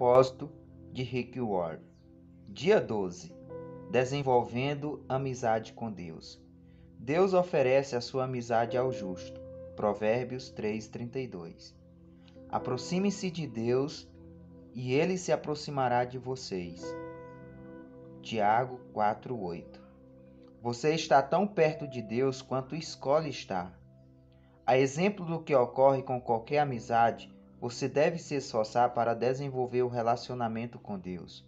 propósito de Rick Warren. Dia 12. Desenvolvendo amizade com Deus. Deus oferece a sua amizade ao justo. Provérbios 3:32. Aproxime-se de Deus e Ele se aproximará de vocês. Tiago 4:8. Você está tão perto de Deus quanto escolhe estar. A exemplo do que ocorre com qualquer amizade, você deve se esforçar para desenvolver o relacionamento com Deus.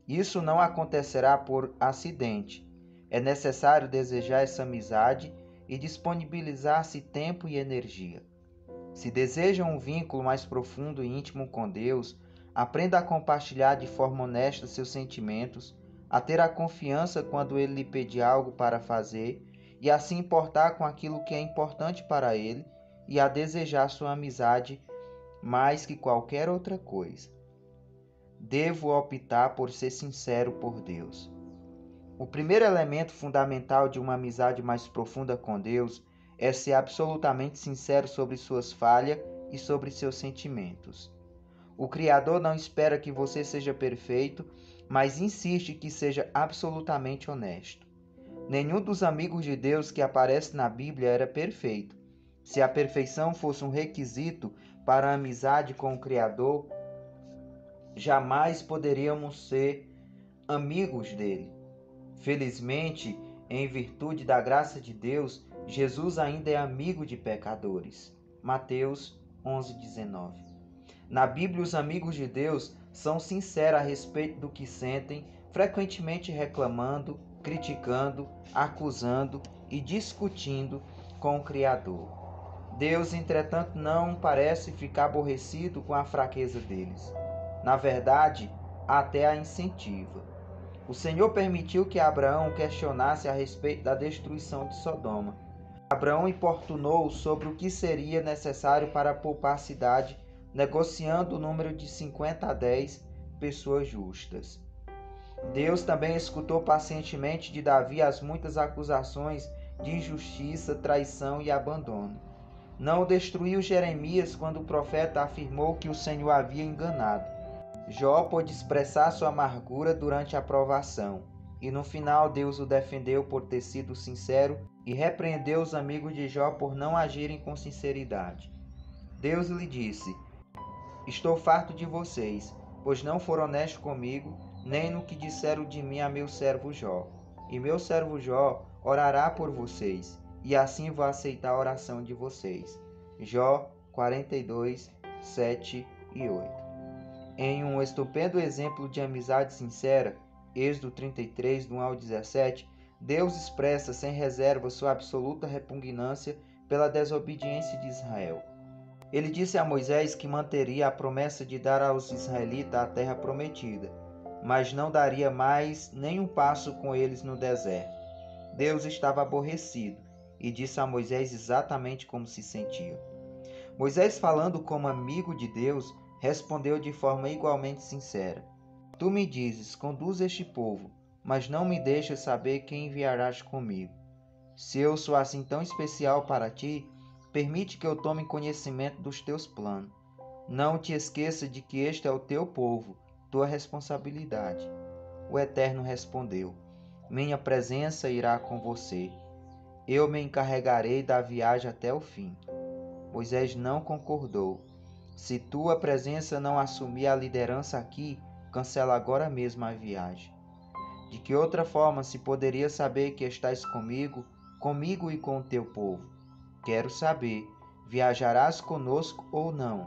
Isso não acontecerá por acidente. É necessário desejar essa amizade e disponibilizar-se tempo e energia. Se deseja um vínculo mais profundo e íntimo com Deus, aprenda a compartilhar de forma honesta seus sentimentos, a ter a confiança quando Ele lhe pedir algo para fazer e a se importar com aquilo que é importante para Ele e a desejar sua amizade mais que qualquer outra coisa. Devo optar por ser sincero por Deus. O primeiro elemento fundamental de uma amizade mais profunda com Deus é ser absolutamente sincero sobre suas falhas e sobre seus sentimentos. O Criador não espera que você seja perfeito, mas insiste que seja absolutamente honesto. Nenhum dos amigos de Deus que aparece na Bíblia era perfeito. Se a perfeição fosse um requisito para a amizade com o Criador, jamais poderíamos ser amigos dele. Felizmente, em virtude da graça de Deus, Jesus ainda é amigo de pecadores. Mateus 11:19. Na Bíblia, os amigos de Deus são sinceros a respeito do que sentem, frequentemente reclamando, criticando, acusando e discutindo com o Criador. Deus, entretanto, não parece ficar aborrecido com a fraqueza deles. Na verdade, até a incentiva. O Senhor permitiu que Abraão questionasse a respeito da destruição de Sodoma. Abraão importunou sobre o que seria necessário para poupar a cidade, negociando o número de 50 a 10 pessoas justas. Deus também escutou pacientemente de Davi as muitas acusações de injustiça, traição e abandono. Não destruiu Jeremias quando o profeta afirmou que o Senhor havia enganado. Jó pôde expressar sua amargura durante a provação, e no final Deus o defendeu por ter sido sincero e repreendeu os amigos de Jó por não agirem com sinceridade. Deus lhe disse: Estou farto de vocês, pois não foram honestos comigo, nem no que disseram de mim a meu servo Jó. E meu servo Jó orará por vocês, e assim vou aceitar a oração de vocês. Jó 42, 7 e 8. Em um estupendo exemplo de amizade sincera, Êxodo 33, do 1 ao 17, Deus expressa sem reserva sua absoluta repugnância pela desobediência de Israel. Ele disse a Moisés que manteria a promessa de dar aos israelitas a terra prometida, mas não daria mais nenhum passo com eles no deserto. Deus estava aborrecido e disse a Moisés exatamente como se sentia. Moisés, falando como amigo de Deus, respondeu de forma igualmente sincera: Tu me dizes, conduz este povo, mas não me deixas saber quem enviarás comigo. Se eu sou assim tão especial para ti, permite que eu tome conhecimento dos teus planos. Não te esqueça de que este é o teu povo, tua responsabilidade. O Eterno respondeu: Minha presença irá com você. Eu me encarregarei da viagem até o fim. Moisés não concordou. Se tua presença não assumir a liderança aqui, cancela agora mesmo a viagem. De que outra forma se poderia saber que estás comigo e com o teu povo? Quero saber, viajarás conosco ou não?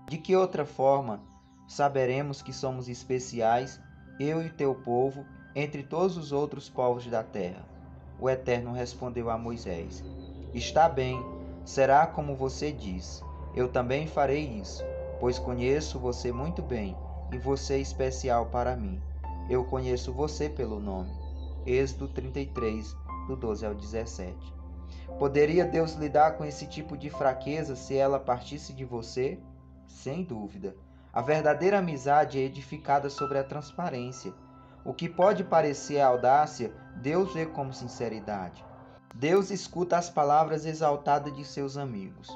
De que outra forma saberemos que somos especiais, eu e teu povo, entre todos os outros povos da terra? O Eterno respondeu a Moisés: Está bem, será como você diz. Eu também farei isso, pois conheço você muito bem, e você é especial para mim. Eu conheço você pelo nome. Êxodo 33, do 12 ao 17. Poderia Deus lidar com esse tipo de fraqueza se ela partisse de você? Sem dúvida. A verdadeira amizade é edificada sobre a transparência. O que pode parecer audácia, Deus vê como sinceridade. Deus escuta as palavras exaltadas de seus amigos.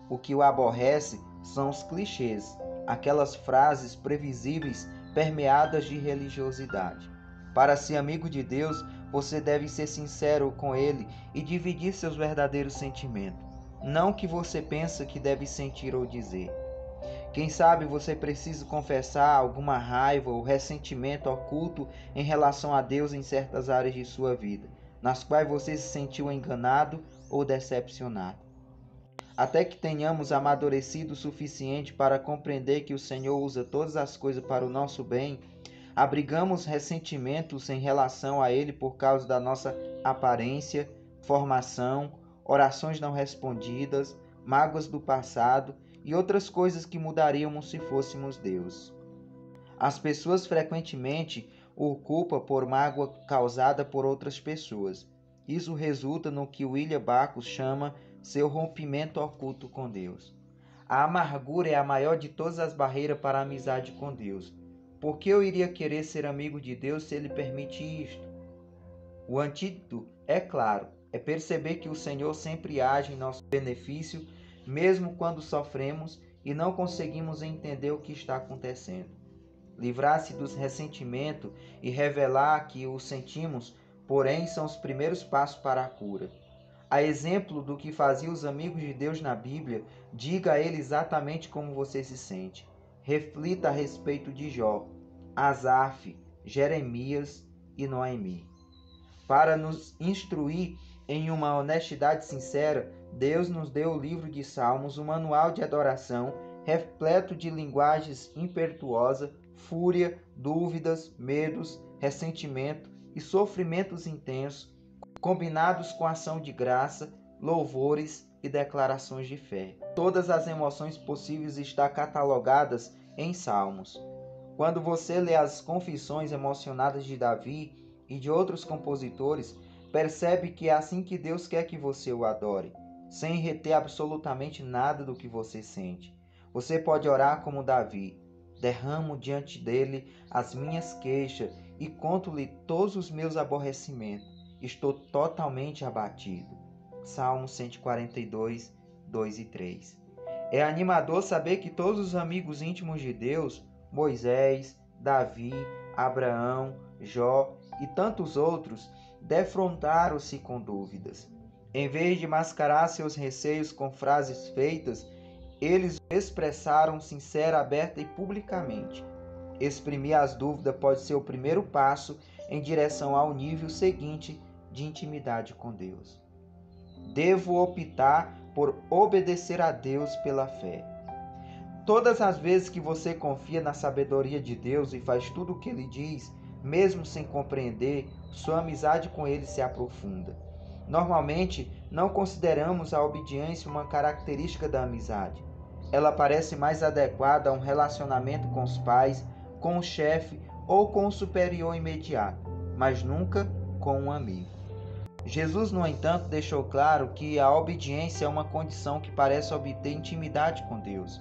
O que o aborrece são os clichês, aquelas frases previsíveis permeadas de religiosidade. Para ser amigo de Deus, você deve ser sincero com Ele e dividir seus verdadeiros sentimentos, não o que você pensa que deve sentir ou dizer. Quem sabe você precisa confessar alguma raiva ou ressentimento oculto em relação a Deus em certas áreas de sua vida, nas quais você se sentiu enganado ou decepcionado. Até que tenhamos amadurecido o suficiente para compreender que o Senhor usa todas as coisas para o nosso bem, abrigamos ressentimentos em relação a Ele por causa da nossa aparência, formação, orações não respondidas, mágoas do passado e outras coisas que mudaríamos se fôssemos Deus. As pessoas frequentemente o culpam por mágoa causada por outras pessoas. Isso resulta no que William Backus chama seu rompimento oculto com Deus. A amargura é a maior de todas as barreiras para a amizade com Deus. Por que eu iria querer ser amigo de Deus se Ele permite isto? O antídoto, é claro, é perceber que o Senhor sempre age em nosso benefício, mesmo quando sofremos e não conseguimos entender o que está acontecendo. Livrar-se dos ressentimentos e revelar que o sentimos, porém, são os primeiros passos para a cura. A exemplo do que faziam os amigos de Deus na Bíblia, diga a ele exatamente como você se sente. Reflita a respeito de Jó, Asaf, Jeremias e Noemi. Para nos instruir em uma honestidade sincera, Deus nos deu o livro de Salmos, um manual de adoração repleto de linguagens impetuosa, fúria, dúvidas, medos, ressentimento e sofrimentos intensos, combinados com ação de graça, louvores e declarações de fé. Todas as emoções possíveis estão catalogadas em Salmos. Quando você lê as confissões emocionadas de Davi e de outros compositores, percebe que é assim que Deus quer que você o adore, sem reter absolutamente nada do que você sente. Você pode orar como Davi: derramo diante dele as minhas queixas e conto-lhe todos os meus aborrecimentos. Estou totalmente abatido. Salmo 142, 2 e 3. É animador saber que todos os amigos íntimos de Deus, Moisés, Davi, Abraão, Jó e tantos outros, defrontaram-se com dúvidas. Em vez de mascarar seus receios com frases feitas, eles expressaram sincera, aberta e publicamente. Exprimir as dúvidas pode ser o primeiro passo em direção ao nível seguinte de intimidade com Deus. Devo optar por obedecer a Deus pela fé. Todas as vezes que você confia na sabedoria de Deus e faz tudo o que Ele diz, mesmo sem compreender, sua amizade com Ele se aprofunda. Normalmente, não consideramos a obediência uma característica da amizade. Ela parece mais adequada a um relacionamento com os pais, com o chefe ou com o superior imediato, mas nunca com um amigo. Jesus, no entanto, deixou claro que a obediência é uma condição que parece obter intimidade com Deus.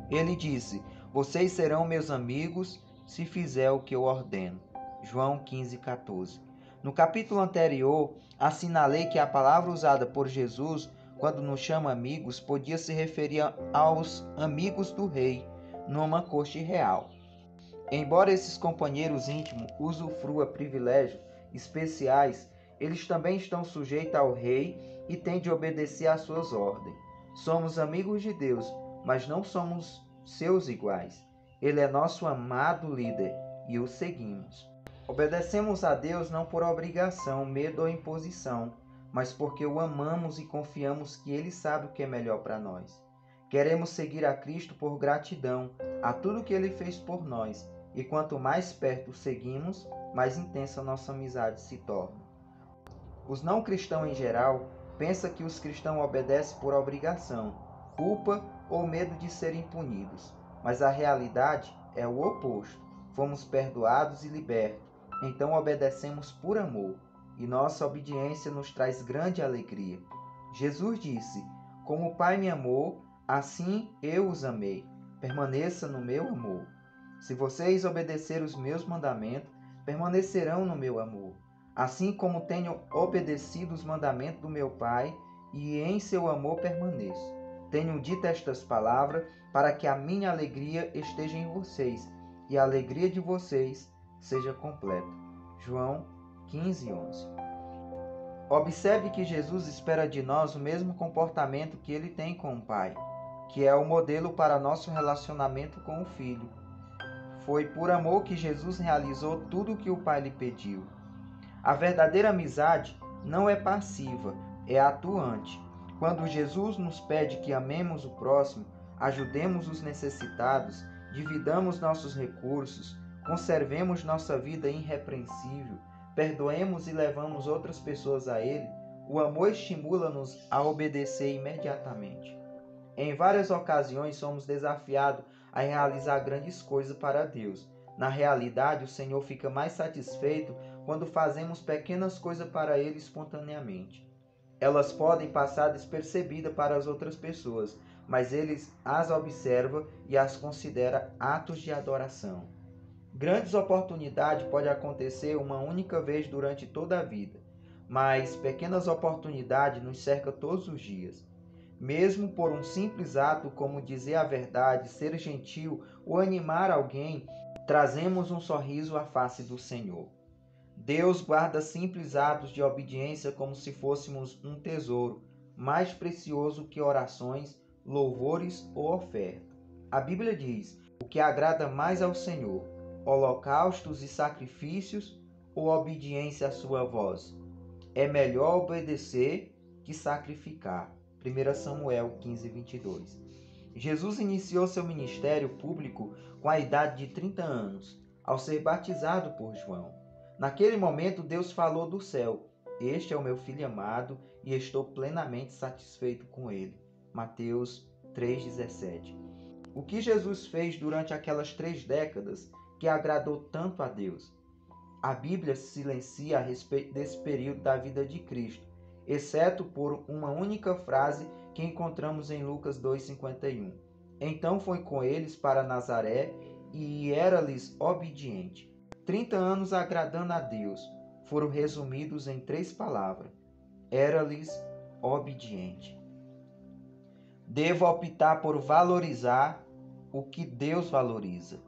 Ele disse: vocês serão meus amigos se fizer o que eu ordeno. João 15:14. No capítulo anterior, assinalei que a palavra usada por Jesus quando nos chama amigos podia se referir aos amigos do rei, numa corte real. Embora esses companheiros íntimos usufruam privilégios especiais, eles também estão sujeitos ao rei e têm de obedecer às suas ordens. Somos amigos de Deus, mas não somos seus iguais. Ele é nosso amado líder e o seguimos. Obedecemos a Deus não por obrigação, medo ou imposição, mas porque o amamos e confiamos que Ele sabe o que é melhor para nós. Queremos seguir a Cristo por gratidão a tudo que Ele fez por nós, e quanto mais perto o seguimos, mais intensa nossa amizade se torna. Os não cristãos em geral pensam que os cristãos obedecem por obrigação, culpa ou medo de serem punidos, mas a realidade é o oposto. Fomos perdoados e libertos, então obedecemos por amor, e nossa obediência nos traz grande alegria. Jesus disse: como o Pai me amou, assim eu os amei. Permaneça no meu amor. Se vocês obedecerem os meus mandamentos, permanecerão no meu amor, assim como tenho obedecido os mandamentos do meu Pai, e em seu amor permaneço. tenho dito estas palavras para que a minha alegria esteja em vocês e a alegria de vocês seja completa. João 15:11. Observe que Jesus espera de nós o mesmo comportamento que ele tem com o Pai, que é o modelo para nosso relacionamento com o Filho. Foi por amor que Jesus realizou tudo o que o Pai lhe pediu. A verdadeira amizade não é passiva, é atuante. Quando Jesus nos pede que amemos o próximo, ajudemos os necessitados, dividamos nossos recursos, conservemos nossa vida irrepreensível, perdoemos e levamos outras pessoas a Ele, o amor estimula-nos a obedecer imediatamente. Em várias ocasiões somos desafiados a realizar grandes coisas para Deus. Na realidade, o Senhor fica mais satisfeito quando fazemos pequenas coisas para Ele espontaneamente. Elas podem passar despercebidas para as outras pessoas, mas Ele as observa e as considera atos de adoração. Grandes oportunidades podem acontecer uma única vez durante toda a vida, mas pequenas oportunidades nos cercam todos os dias. Mesmo por um simples ato como dizer a verdade, ser gentil ou animar alguém, trazemos um sorriso à face do Senhor. Deus guarda simples atos de obediência como se fôssemos um tesouro, mais precioso que orações, louvores ou oferta. A Bíblia diz: o que agrada mais ao Senhor, holocaustos e sacrifícios ou obediência à sua voz? É melhor obedecer que sacrificar. 1 Samuel 15:22. Jesus iniciou seu ministério público com a idade de 30 anos, ao ser batizado por João. Naquele momento, Deus falou do céu: "Este é o meu filho amado e estou plenamente satisfeito com ele." Mateus 3:17. O que Jesus fez durante aquelas 3 décadas que agradou tanto a Deus? A Bíblia silencia a respeito desse período da vida de Cristo, exceto por uma única frase que encontramos em Lucas 2:51. Então foi com eles para Nazaré e era-lhes obediente. 30 anos agradando a Deus foram resumidos em 3 palavras: era-lhes obediente. Devo optar por valorizar o que Deus valoriza.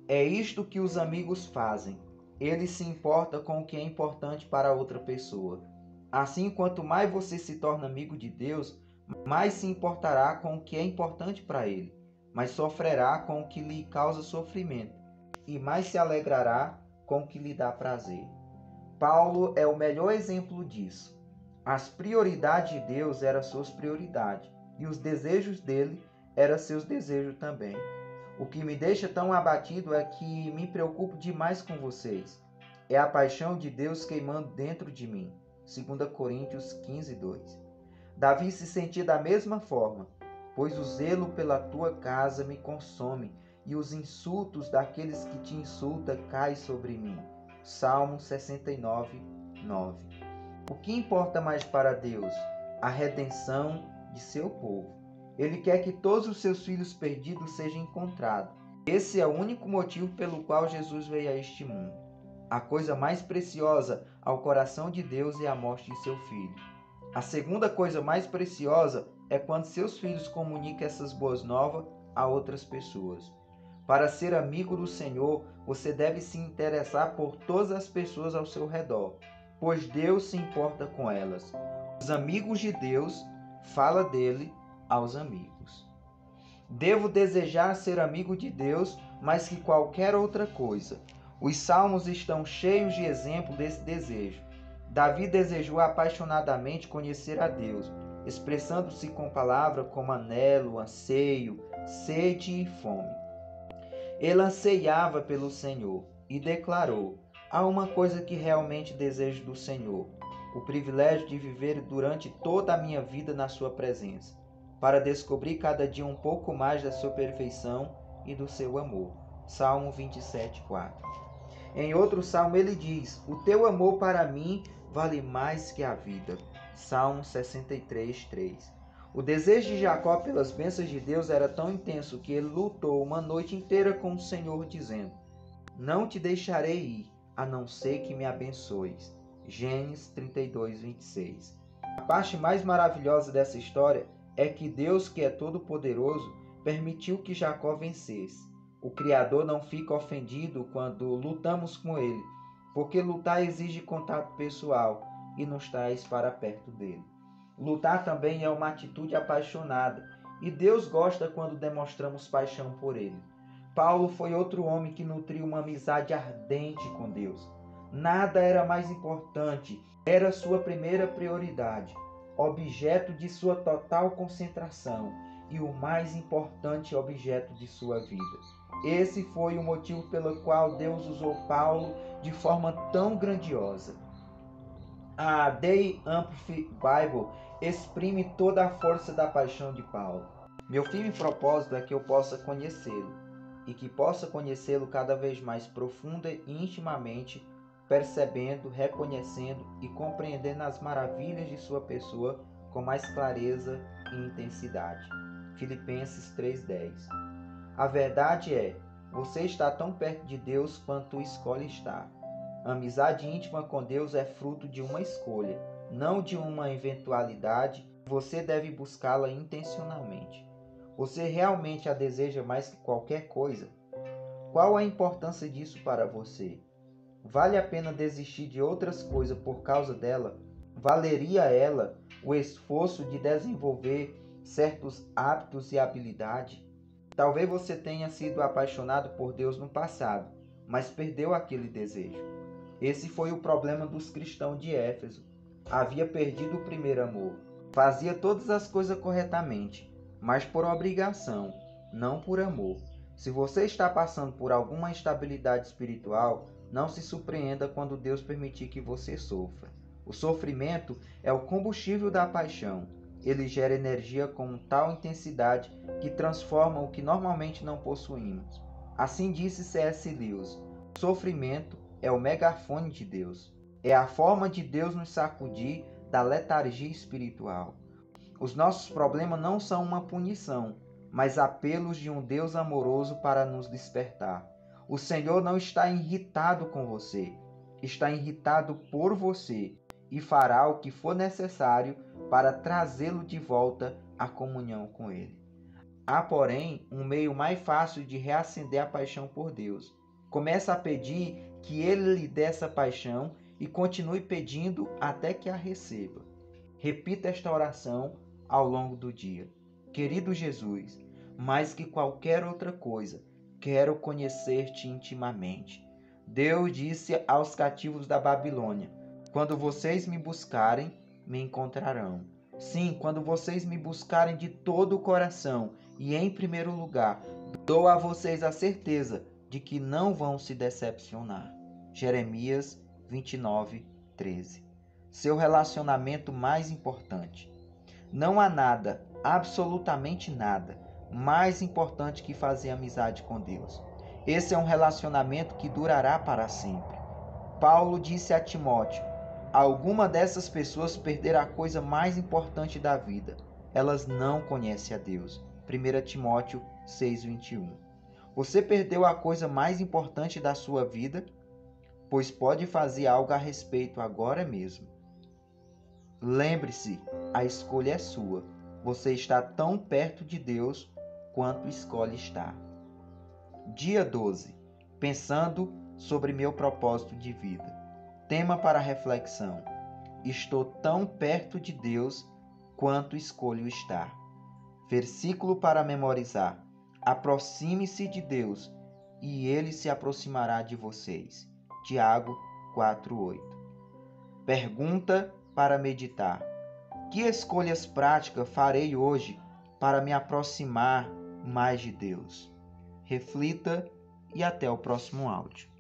É isto que os amigos fazem. Eles se importam com o que é importante para outra pessoa. Assim, quanto mais você se torna amigo de Deus, mais se importará com o que é importante para Ele, mais sofrerá com o que lhe causa sofrimento e mais se alegrará com o que lhe dá prazer. Paulo é o melhor exemplo disso. As prioridades de Deus eram suas prioridades e os desejos dele eram seus desejos também. O que me deixa tão abatido é que me preocupo demais com vocês. É a paixão de Deus queimando dentro de mim. 2 Coríntios 15:2. Davi se sentia da mesma forma, pois o zelo pela tua casa me consome e os insultos daqueles que te insultam caem sobre mim. Salmo 69:9. O que importa mais para Deus? A redenção de seu povo. Ele quer que todos os seus filhos perdidos sejam encontrados. Esse é o único motivo pelo qual Jesus veio a este mundo. A coisa mais preciosa ao coração de Deus é a morte de seu filho. A segunda coisa mais preciosa é quando seus filhos comunicam essas boas novas a outras pessoas. Para ser amigo do Senhor, você deve se interessar por todas as pessoas ao seu redor, pois Deus se importa com elas. Os amigos de Deus falam dele aos amigos. Devo desejar ser amigo de Deus mais que qualquer outra coisa. Os salmos estão cheios de exemplos desse desejo. Davi desejou apaixonadamente conhecer a Deus, expressando-se com palavras como anelo, anseio, sede e fome. Ele anseiava pelo Senhor e declarou: há uma coisa que realmente desejo do Senhor, o privilégio de viver durante toda a minha vida na sua presença, para descobrir cada dia um pouco mais da sua perfeição e do seu amor. Salmo 27:4. Em outro salmo ele diz: o teu amor para mim vale mais que a vida. Salmo 63:3. O desejo de Jacó pelas bênçãos de Deus era tão intenso que ele lutou uma noite inteira com o Senhor, dizendo: não te deixarei ir, a não ser que me abençoes. Gênesis 32:26. A parte mais maravilhosa dessa história é que Deus, que é todo-poderoso, permitiu que Jacó vencesse. O Criador não fica ofendido quando lutamos com ele, porque lutar exige contato pessoal e nos traz para perto dele. Lutar também é uma atitude apaixonada, e Deus gosta quando demonstramos paixão por ele. Paulo foi outro homem que nutriu uma amizade ardente com Deus. Nada era mais importante, era sua primeira prioridade, objeto de sua total concentração e o mais importante objeto de sua vida. Esse foi o motivo pelo qual Deus usou Paulo de forma tão grandiosa. A The Amplified Bible exprime toda a força da paixão de Paulo. Meu firme propósito é que eu possa conhecê-lo e que possa conhecê-lo cada vez mais profunda e intimamente, percebendo, reconhecendo e compreendendo as maravilhas de sua pessoa com mais clareza e intensidade. Filipenses 3:10. A verdade é, você está tão perto de Deus quanto escolhe estar. A amizade íntima com Deus é fruto de uma escolha, não de uma eventualidade. Você deve buscá-la intencionalmente. Você realmente a deseja mais que qualquer coisa? Qual a importância disso para você? Vale a pena desistir de outras coisas por causa dela? Valeria ela o esforço de desenvolver certos hábitos e habilidades? Talvez você tenha sido apaixonado por Deus no passado, mas perdeu aquele desejo. Esse foi o problema dos cristãos de Éfeso. Havia perdido o primeiro amor. Fazia todas as coisas corretamente, mas por obrigação, não por amor. Se você está passando por alguma instabilidade espiritual, não se surpreenda quando Deus permitir que você sofra. O sofrimento é o combustível da paixão. Ele gera energia com tal intensidade que transforma o que normalmente não possuímos. Assim disse C.S. Lewis: o sofrimento é o megafone de Deus. É a forma de Deus nos sacudir da letargia espiritual. Os nossos problemas não são uma punição, mas apelos de um Deus amoroso para nos despertar. O Senhor não está irritado com você, está irritado por você e fará o que for necessário para trazê-lo de volta à comunhão com Ele. Há, porém, um meio mais fácil de reacender a paixão por Deus. Comece a pedir que Ele lhe dê essa paixão e continue pedindo até que a receba. Repita esta oração ao longo do dia. Querido Jesus, mais que qualquer outra coisa, quero conhecer-te intimamente. Deus disse aos cativos da Babilônia: quando vocês me buscarem, me encontrarão. Sim, quando vocês me buscarem de todo o coração e em primeiro lugar, dou a vocês a certeza de que não vão se decepcionar. Jeremias 29:13. Seu relacionamento mais importante. Não há nada, absolutamente nada, mais importante que fazer amizade com Deus. Esse é um relacionamento que durará para sempre. Paulo disse a Timóteo: alguma dessas pessoas perderá a coisa mais importante da vida. Elas não conhecem a Deus. 1 Timóteo 6:21. Você perdeu a coisa mais importante da sua vida? Pois pode fazer algo a respeito agora mesmo. Lembre-se, a escolha é sua. Você está tão perto de Deus quanto escolhe estar. Dia 12. Pensando sobre meu propósito de vida. Tema para reflexão: estou tão perto de Deus quanto escolho estar. Versículo para memorizar: aproxime-se de Deus e Ele se aproximará de vocês. Tiago 4:8. Pergunta para meditar: que escolhas práticas farei hoje para me aproximar mais de Deus? Reflita e até o próximo áudio.